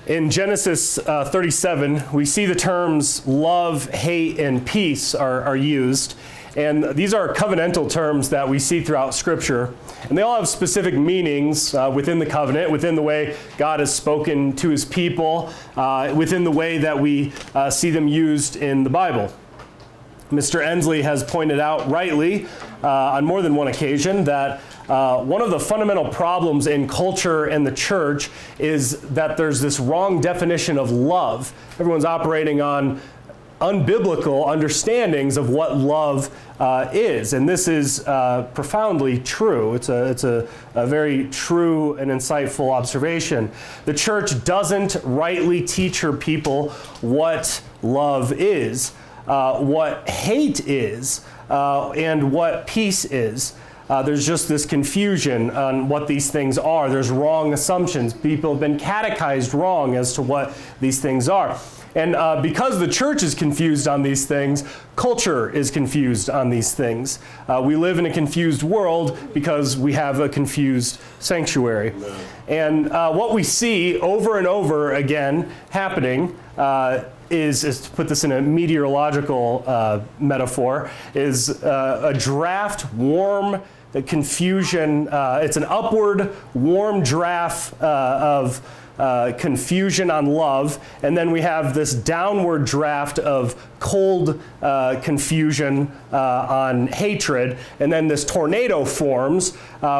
In Genesis 37, we see the terms love, hate, and peace are used. And these are covenantal terms that we see throughout Scripture. And they all have specific meanings within the covenant, within the way God has spoken to his people, within the way that we see them used in the Bible. Mr. Ensley has pointed out rightly on more than one occasion that one of the fundamental problems in culture and the church is that there's this wrong definition of love. Everyone's operating on unbiblical understandings of what love is, and this is profoundly true. It's a very true and insightful observation. The church doesn't rightly teach her people what love is, what hate is, and what peace is. There's just this confusion on what these things are. There's wrong assumptions. People have been catechized wrong as to what these things are. And because the church is confused on these things, culture is confused on these things. We live in a confused world because we have a confused sanctuary. And what we see over and over again happening is to put this in a meteorological metaphor, is a draft, warm confusion. It's an upward, warm draft of confusion on love, and then we have this downward draft of cold confusion on hatred, and then this tornado forms,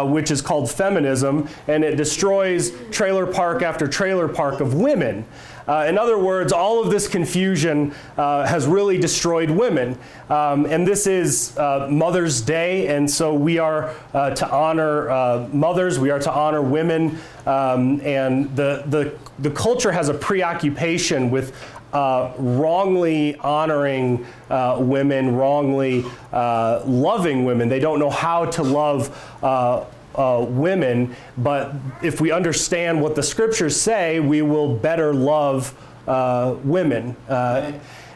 which is called feminism, and it destroys trailer park after trailer park of women. In other words, all of this confusion has really destroyed women. And this is Mother's Day, and so we are to honor mothers, we are to honor women, and the culture has a preoccupation with wrongly honoring women, wrongly loving women. They don't know how to love women, but if we understand what the scriptures say, we will better love women.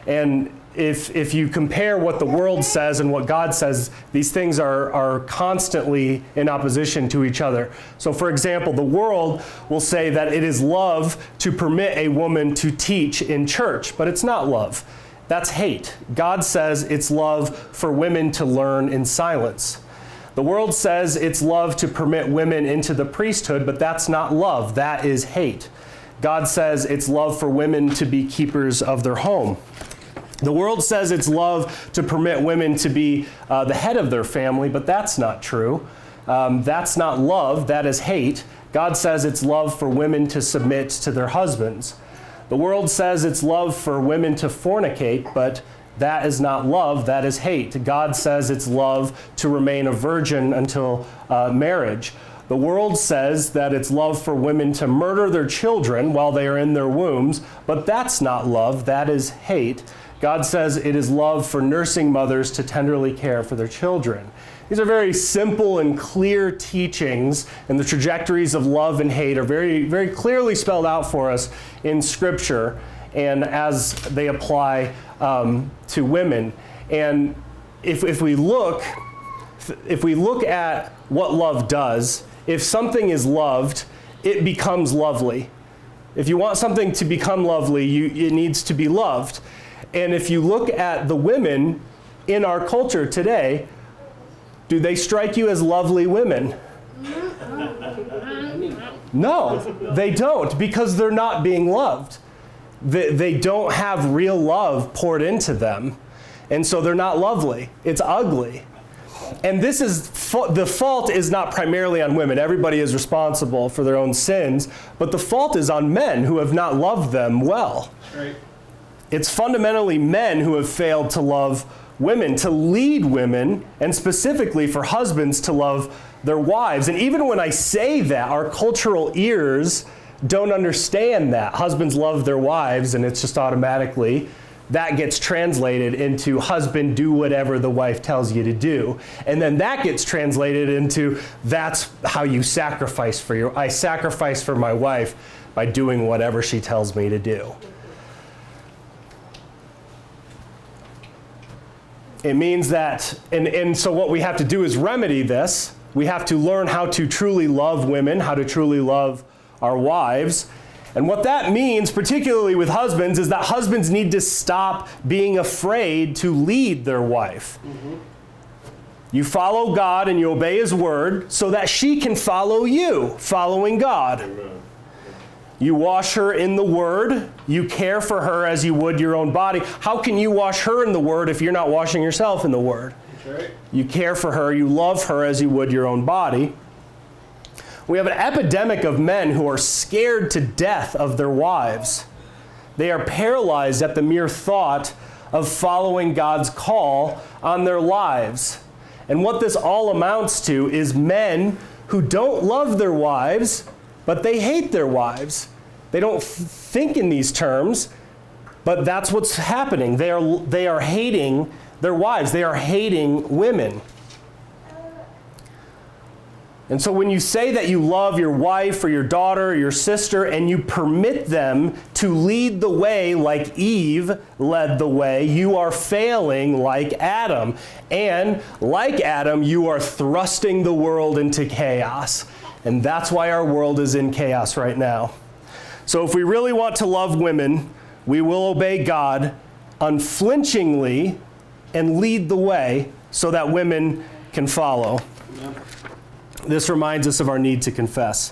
And if you compare what the world says and what God says, these things are constantly in opposition to each other. So for example, the world will say that it is love to permit a woman to teach in church, but it's not love. That's hate. God says it's love for women to learn in silence. The world says it's love to permit women into the priesthood, but that's not love. That is hate. God says it's love for women to be keepers of their home. The world says it's love to permit women to be the head of their family, but that's not true. That's not love. That is hate. God says it's love for women to submit to their husbands. The world says it's love for women to fornicate, but that is not love, that is hate. God says it's love to remain a virgin until marriage. The world says that it's love for women to murder their children while they are in their wombs, but that's not love, that is hate. God says it is love for nursing mothers to tenderly care for their children. These are very simple and clear teachings, and the trajectories of love and hate are very, very clearly spelled out for us in Scripture and as they apply to women. And if we look at what love does, if something is loved, it becomes lovely. If you want something to become lovely, it needs to be loved. And if you look at the women in our culture today, do they strike you as lovely women? No, they don't, because they're not being loved. They don't have real love poured into them, and so they're not lovely. It's ugly. And this is, the fault is not primarily on women. Everybody is responsible for their own sins, but the fault is on men who have not loved them well. Right. It's fundamentally men who have failed to love women, to lead women, and specifically for husbands to love their wives. And even when I say that, our cultural ears don't understand that. Husbands love their wives, and it's just automatically, that gets translated into husband, do whatever the wife tells you to do. And then that gets translated into, that's how you sacrifice for I sacrifice for my wife by doing whatever she tells me to do. It means that, and so what we have to do is remedy this. We have to learn how to truly love women, how to truly love our wives. And what that means, particularly with husbands, is that husbands need to stop being afraid to lead their wife. Mm-hmm. You follow God and you obey His word so that she can follow you, following God. Amen. You wash her in the word. You care for her as you would your own body. How can you wash her in the word if you're not washing yourself in the word? That's right. You care for her. You love her as you would your own body. We have an epidemic of men who are scared to death of their wives. They are paralyzed at the mere thought of following God's call on their lives. And what this all amounts to is men who don't love their wives, but they hate their wives. They don't think in these terms, but that's what's happening. They are hating their wives. They are hating women. And so when you say that you love your wife or your daughter or your sister and you permit them to lead the way like Eve led the way, you are failing like Adam. And like Adam, you are thrusting the world into chaos. And that's why our world is in chaos right now. So if we really want to love women, we will obey God unflinchingly and lead the way so that women can follow. This reminds us of our need to confess.